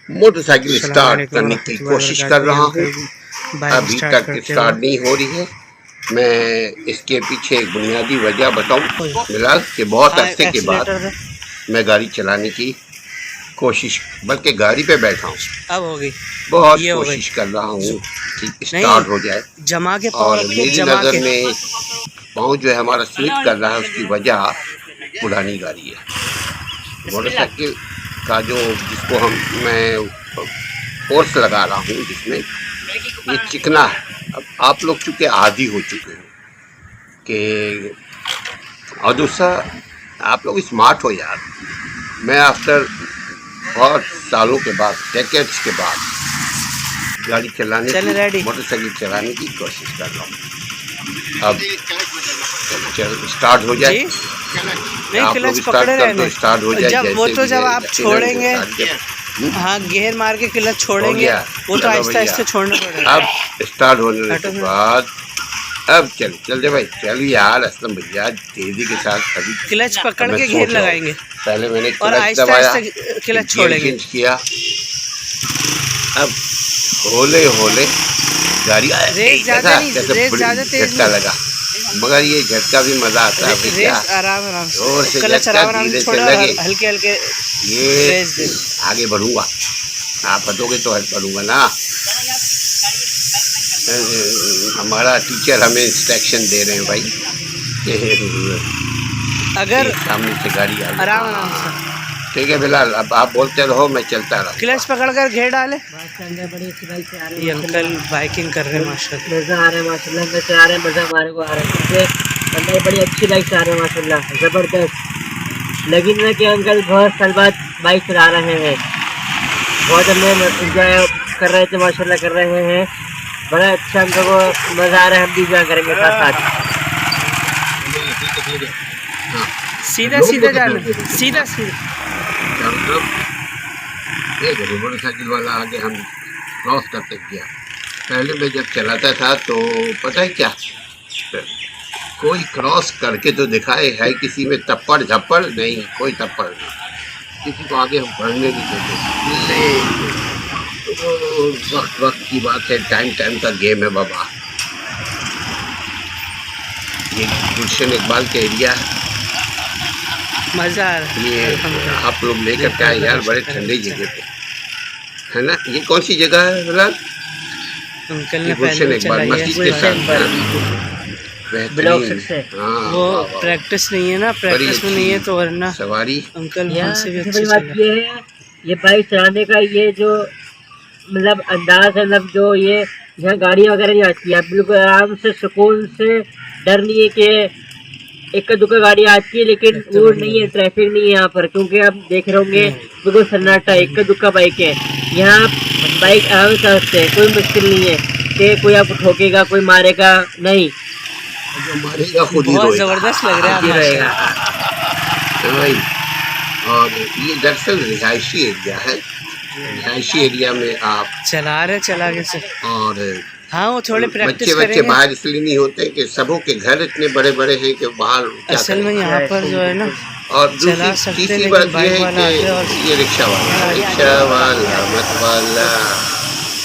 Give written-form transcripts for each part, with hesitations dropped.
Motorcycle start करने की कोशिश कर रहा हूँ, अभी तक स्टार्ट नहीं हो रही है। मैं इसके पीछे एक बुनियादी वजह बताऊं फिलहाल कि बहुत अरसे के बाद मैं गाड़ी चलाने की कोशिश, बल्कि गाड़ी पे बैठा हूँ, अब हो गई, बहुत कोशिश कर रहा हूँ कि स्टार्ट हो जाए। जमा के और मेरी नज़र में पाँव जो है हमारा स्लिप कर रहा है, उसकी वजह पुरानी गाड़ी है। मोटरसाइकिल का जो जिसको मैं फोर्स लगा रहा हूँ, जिसमें ये चिकना है। अब आप लोग चूँकि आदी हो चुके हो कि, और दूसरा आप लोग स्मार्ट हो यार। मैं आफ्टर बहुत सालों के बाद, डेकेड्स के बाद गाड़ी चलाने की, मोटरसाइकिल चलाने की कोशिश कर रहा हूँ। अब चल स्टार्ट हो जाए, आप लोग स्टार्ट कर दो, स्टार्ट हो जाए। जब वो तो जब आप छोड़ेंगे, हाँ गियर मार के क्लच छोड़ेंगे, वो तो आहिस्ता आहिस्ता छोड़ना पड़ेगा। अब स्टार्ट होने के बाद अब चल दे भाई, चल यार असलम भैया, तेजी के साथ अभी क्लच पकड़ के गियर लगाएंगे। पहले मैंने क्लच दबाया, क्लच छोड़ेंगे, चेंज किया। अब होले होले गाड़ी रेस ज्यादा तेज झटका लगा, मगर ये झटका भी मजा आता है भैया। आराम आराम से क्लच आराम से छोड़ो, हल्के हल्के ये आगे बढ़ूंगा, आप बताओगे तो बढ़ूंगा ना। हमारा टीचर हमें इंस्ट्रक्शन दे रहे हैं भाई, अगर सामने से गाड़ी आराम से, ठीक है फिलहाल अब आप बोलते रहो, मैं चलता रहा। क्लच पकड़कर घेर डाले। ये अंकल बाइकिंग कर रहे हैं माशाल्लाह, मज़ा आ रहा है माशाल्लाह, अंदर से आ रहे हैं, मज़ा हमारे को आ रहा है क्योंकि अंदर बड़ी अच्छी बाइक चला रहे हैं माशाल्लाह, ज़बरदस्त। लेकिन ना कि अंकल बहुत साल बाद बाइक चला रहे हैं, बहुत हमें इंजॉय कर रहे थे माशाल्लाह, कर रहे हैं, बड़ा अच्छा हमको मज़ा आ रहा है, हम भी इंजॉय करेंगे साथ साथ। सीधा सीधा जाना, सीधा सीधा मोटरसाइकिल वाला आगे हम क्रॉस करते गया। पहले मैं जब चलाता था तो पता है क्या, कोई क्रॉस करके तो दिखाए है, किसी में तप्पड़ झप्पड़ नहीं, कोई तप्पड़ नहीं, किसी को आगे हम बढ़ने नहीं देते। तो वक्त की बात है, टाइम का गेम है बाबा। ये गुलशन इकबाल का एरिया है, मजा आ रहा है। ये आप लोग लेकर के आए यार, बड़े ठंडी जगह पे है ना। ये कौन सी जगह है फिलहाल? अंकल ने गुलशन इकबाल मस्जिद के साथ, वो प्रैक्टिस नहीं है ना, प्रैक्टिस में नहीं है तो वरना सवारी अंकल से भी अच्छी बात ये है, ये बाइक चलाने का ये जो मतलब अंदाज है, मतलब जो ये यहाँ गाड़ी वगैरह नहीं आती है, आप बिल्कुल आराम से सुकून से, डर नहीं है कि एक दुक्का गाड़ी आती है, लेकिन वो नहीं है, ट्रैफिक नहीं है यहाँ पर, क्योंकि आप देख रहे होंगे बिल्कुल सन्नाटा, एक दुक्का बाइक है यहाँ, बाइक आराम से सकते हैं, कोई मुश्किल नहीं है कि कोई आपको ठोकेगा, कोई मारेगा नहीं, बहुत जबरदस्त लग रहा है भाई। और ये दरअसल रिहायशी एरिया है, रिहायशी एरिया में आप चला के से, और हाँ वो थोड़े प्रैक्टिस बच्चे बाहर इसलिए नहीं होते कि सबों के घर इतने बड़े बड़े हैं कि बाहर असल में यहाँ पर जो है ना, और तीसरी बात ये है कि ये रिक्शा वाला मत वाला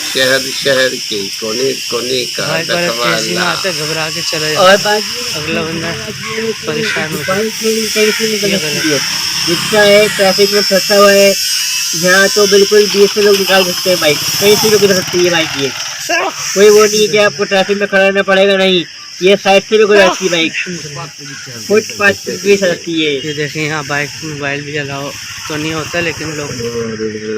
शहर के कोने कोने का घबरा के चला जाता, और अगला बंदा परेशान होता है। रिक्शा है, ट्रैफिक में फंसा हुआ है, यहाँ तो बिल्कुल 20 से लोग निकाल सकते हैं बाइक, कहीं से भी गुजर सकती है बाइक, ये कोई वो नहीं है कि आपको ट्रैफिक में खड़ा रहना पड़ेगा, नहीं, ये साइड से भी गुजर सकती है बाइक, फुटपाथ भी सकती है। ये देखें यहाँ बाइक मोबाइल भी चलाओ तो नहीं होता, लेकिन लोग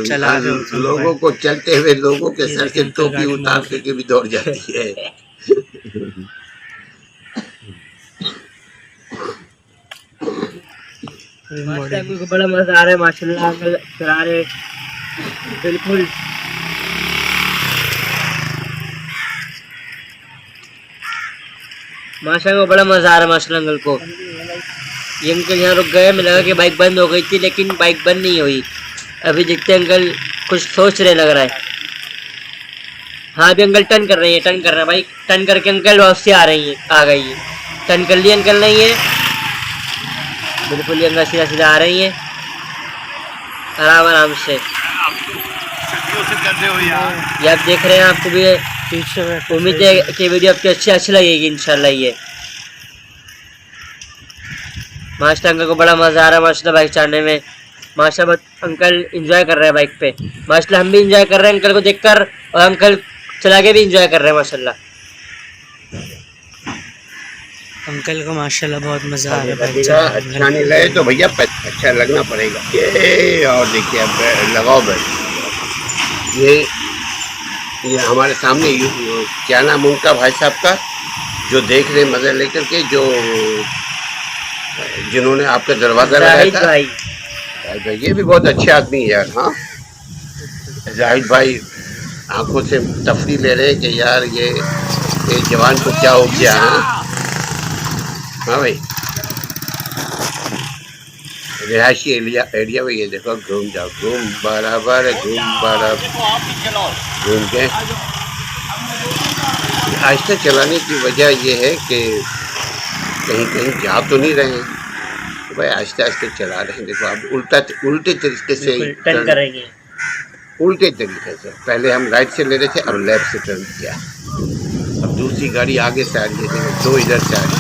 चला रहे होते हैं, लोगों को चलते हुए लोगों के सर से टोपी उतार के भी दौड़ जाती है। बड़ा मजा आ रहा है माशाल्लाह, चला रहे बिल्कुल माशाल्लाह, बड़ा मजा आ रहा है माशाल्लाह अंकल को। ये अंकल यहाँ रुक गए, मैं लगा कि बाइक बंद हो गई थी, लेकिन बाइक बंद नहीं हुई, अभी देखते अंकल कुछ सोच रहे लग रहा है। हाँ अभी अंकल टर्न कर रही है, टर्न कर रहा है बाइक, टर्न करके अंकल वापसी आ गई है, टर्न कर लिया अंकल, नहीं है बिल्कुल ही अंकल सीधा सीधा आ रही है, आराम से। ये आप देख रहे हैं, आपको भी पीछे में उम्मीद है कि वीडियो आपकी अच्छी लगेगी इंशाल्लाह। ये मास्टर अंकल को बड़ा मज़ा आ रहा है माशाल्लाह बाइक चलाने में। माशाल्लाह अंकल एंजॉय कर रहे हैं बाइक पे। माशाल्लाह हम भी एंजॉय कर रहे हैं अंकल को देखकर, और अंकल चला के भी एंजॉय कर रहे हैं माशाल्लाह। अंकल को माशाल्लाह बहुत मज़ा आ रहा है बाइक अच्छा नहीं लगे तो भैया अच्छा लगना पड़ेगा। ये और देखिए अब लगाओ बैठ। ये हमारे सामने क्या नाम उनका भाई साहब का, जो देख रहे मज़े लेकर के, जो जिन्होंने आपका दरवाज़ा लगाया था, भाई ये भी बहुत अच्छे आदमी है यार। हाँ जाहिद भाई आंखों से तफरी ले रहे हैं कि यार ये जवान को क्या हो गया। हाँ भाई रिहायशी एरिया में ये देखो, घूम जाओ, घूम बराबर घूम के। आहिस्ता चलाने की वजह ये है कि कहीं कहीं जा तो नहीं रहे हैं तो भाई आहिस्ता आहिस्ता चला रहे हैं। देखो अब उल्टे तरीके से टर्न करेंगे, उल्टे तरीके से। पहले हम राइट से ले रहे थे, अब लेफ्ट से टर्न किया। अब दूसरी गाड़ी आगे से आ रही है, देखो दो इधर से आ रही है।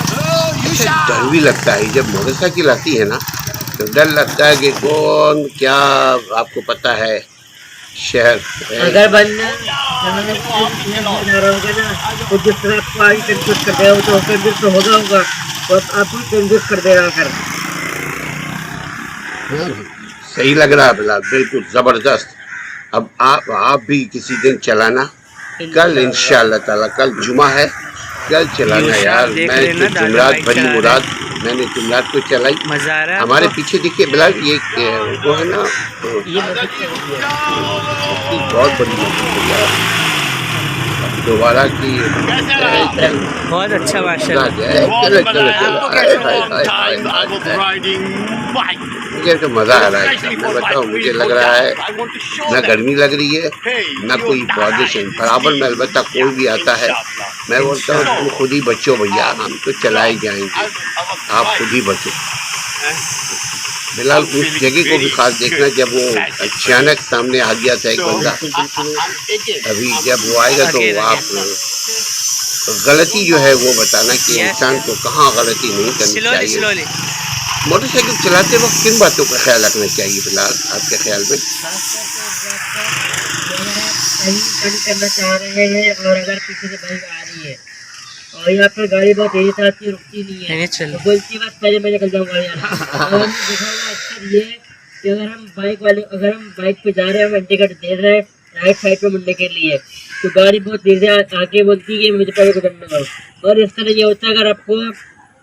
अच्छा डर भी लगता है जब मोटरसाइकिल आती है ना, तो डर लगता है कि कौन क्या, आपको पता है शहर अगर बंदा तो जिस तरह आपको आगे कंफ्यूज कर देगा तो कंफ्यूज तो होगा तो आपको कंफ्यूज कर देगा। अगर सही लग रहा है बिलाल, बिल्कुल ज़बरदस्त। अब आप भी किसी दिन चलाना, कल इंशाअल्लाह ताला, कल जुमा है, कल चलाना यार। मैं तो जुमरात भरी मुराद, मैंने जुमरात को चलाई। मज़ा आ रहा है हमारे पीछे देखिए बिलाल, ये वो है ना, ये बहुत बड़ी मस्जिद है यार। दोबारा की बहुत अच्छा माशाल्लाह। मुझे तो मज़ा आ रहा है, मैं बताऊँ, मुझे लग रहा है ना गर्मी लग रही है ना कोई पॉल्यूशन, बराबर में। अलबत्ता कोई भी आता है मैं बोलता हूँ तुम खुद ही बचो भैया, हम तो चला ही जाएंगे, आप खुद ही बचो। फिलहाल उस जगह को भी खास देखना जब वो अचानक सामने आ गया था एक बंदा। अभी जब वो आएगा तो आप गलती जो है वो बताना कि इंसान को कहाँ गलती नहीं करनी चाहिए। मोटरसाइकिल चलाते वक्त किन बातों का ख्याल रखना चाहिए फिलहाल आपके ख्याल में? करना चाह रहे हैं और अगर पीछे से बाइक आ रही है और यहाँ पर गाड़ी बहुत तेजी से आती है, रुकती नहीं है, तो बोलती बस पहले मैं निकल जाऊँगा यार। और हमने देखा होगा अक्सर ये कि अगर हम बाइक पे जा रहे हैं, हम इंडिकेटर दे रहे हैं राइट साइड पे मुड़ने के लिए, तो गाड़ी बहुत तेजी आके बोलती है कि मुझे पहले गुजरना दो। और इस तरह ये होता है अगर आपको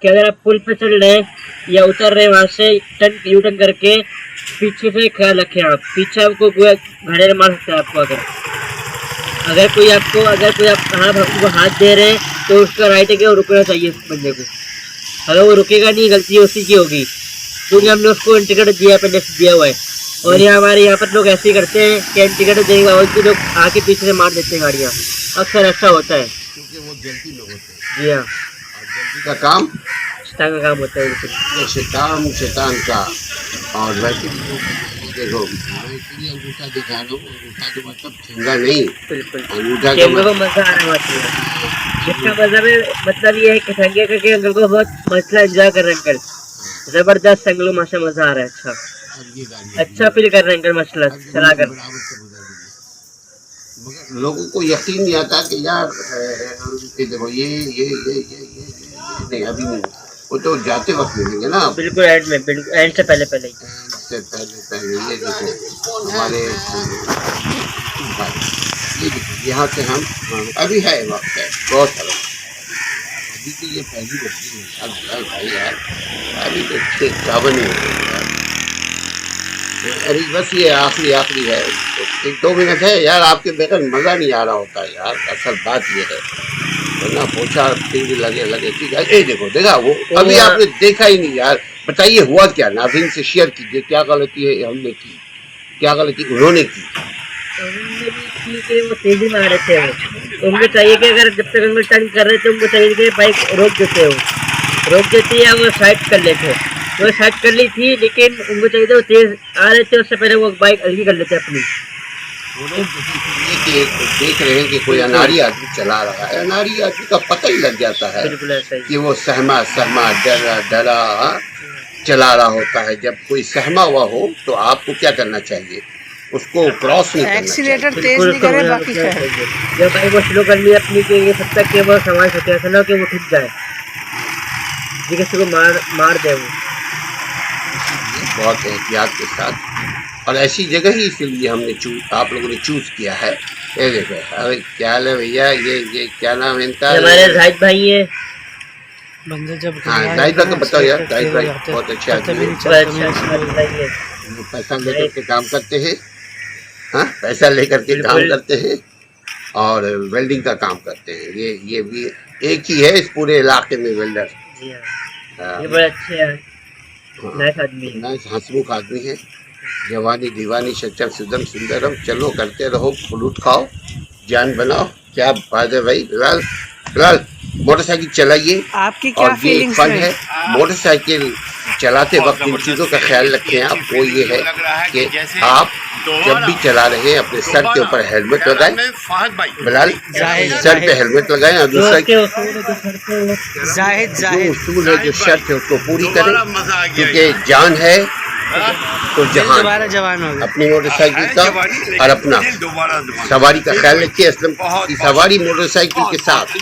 कि अगर आप पुल पे चल रहे हैं या उतर रहे हैं वहाँ से यू टर्न करके, पीछे से ख्याल रखें आप, पीछे आपको कोई घड़े मार सकता है आपको। अगर कोई आपको हाथ दे रहे हैं तो उसका राइट है कि वो रुकना चाहिए उस बंदे को। अगर वो रुकेगा नहीं, गलती उसी की होगी, क्योंकि हमने उसको इंडिकेटर दिया, पहले से दिया हुआ है। और ये हमारे यहाँ पर लोग ऐसे ही करते हैं कि इंडिकेटर देने के बाद भी लोग आके पीछे से मार देते हैं गाड़ियाँ, अक्सर ऐसा होता है क्योंकि वो जल्दी में होते हैं। जी हाँ, जल्दी का काम शैतान का काम होता है, शैतान का। और वैसे भी देखो मैं इसलिए अंगूठा दिखा रहा हूँ, अंगूठा तो मतलब ठेंगा नहीं, बिल्कुल अंगूठा का मजा आ रहा है। इसका मतलब ये है कि ठंगे करके अंकल को बहुत मसला एंजॉय कर रहे हैं अंकल, जबरदस्त अंकल को मजा आ रहा है। अच्छा फील कर रहे हैं अंकल मसला चला कर। मगर लोगों को यकीन नहीं आता कि यार देखो ये नहीं, अभी नहीं, वो तो जाते वक्त मिलेंगे ना, बिल्कुल एंड में, बिल्कुल एंड से पहले ये देखो हमारे ये देखो यहाँ से हम अभी है वक्त है बहुत सारा। अभी तो ये पहली बच्ची है भाई यार, अभी तो 6-52 ही हो गए यार। अभी बस ये आखिरी है, 1-2 मिनट है यार, आपके बगैर मज़ा नहीं आ रहा होता यार, असल बात ये है। वरना पूछा फिर भी लगे ठीक है। ये देखा वो अभी आपने देखा ही नहीं यार, बताइए हुआ क्या? नाज़रीन से शेयर कीजिए, क्या गलती है हमने की, क्या गलती उन्होंने की? वो तेजी में आ रहे थे, उनको चाहिए कि अगर जब तक उनको टर्न कर रहे थे उनको चाहिए कि बाइक रोक देती है, वो साइड कर लेते, वो साइड कर ली थी, लेकिन उनको चाहिए था वो तेज आ रहे थे, उससे पहले वो बाइक हल्की कर लेते अपनी। कि देख रहे हैं कि कोई अनाड़ी आदमी चला रहा है, अनाड़ी आदमी का पता ही लग जाता है बिल्कुल ऐसा ही। कि वो सहमा सहमा डरा डरा चला रहा होता है। जब कोई सहमा हुआ हो तो आपको क्या करना चाहिए, उसको क्रॉस नहीं करना चाहिए। एक्सीलेटर तेज बिल्कुल नहीं करे, समझना बाकी क्या क्या है। चाहिए। जब भाई वो स्लो कर लिया अपनी के ये तब तक कि वो संभाल सके, ऐसा ना हो कि वो ठुक जाए, जी किसी को मार दे वो। बहुत एहतियात के साथ, और ऐसी जगह ही इसीलिए हमने आप लोगों ने चूज किया है। ये देखो, अरे क्या है भैया, ये क्या नाम है इनका? ये हमारे जाहिद भाई है। बंदे जब हाँ, जाहिद भाई को बताओ यार, जाहिद भाई बहुत अच्छे आदमी हैं। अच्छा भाई है। वो पैसा लेकर के काम करते हैं, हाँ, पैसा लेकर के काम बिल्कुल। करते हैं और वेल्डिंग का काम करते हैं। ये भी एक ही है इस पूरे इलाके में वेल्डर। जी हाँ, हाँ, ये बड़े अच्छे हैं, नाइस आदमी है। नाइस हंसमुख आदमी है। जवानी दीवानी सच्चम सुदम सुंदरम, चलो करते रहो, फ्लूट खाओ, जान बनाओ। क्या बात है भाई। फिलहाल फिलहाल मोटरसाइकिल चलाइए। आपकी क्या और ये एक फीलिंग्स फन है? है, मोटरसाइकिल चलाते वक्त इन चीज़ों का ख्याल रखें आप। वो ये है कि आप जब भी चला रहे हैं अपने सर के ऊपर हेलमेट लगाएं। बिलाल, सर पे हेलमेट लगाएं और दूसरा जाहिद जो उसूल है, जो शर्त है उसको पूरी करें, क्योंकि जान है तो जहान। दोबारा जवान हो गए। अपनी मोटरसाइकिल का और अपना सवारी का ख्याल रखिए। असलम की सवारी मोटरसाइकिल के साथ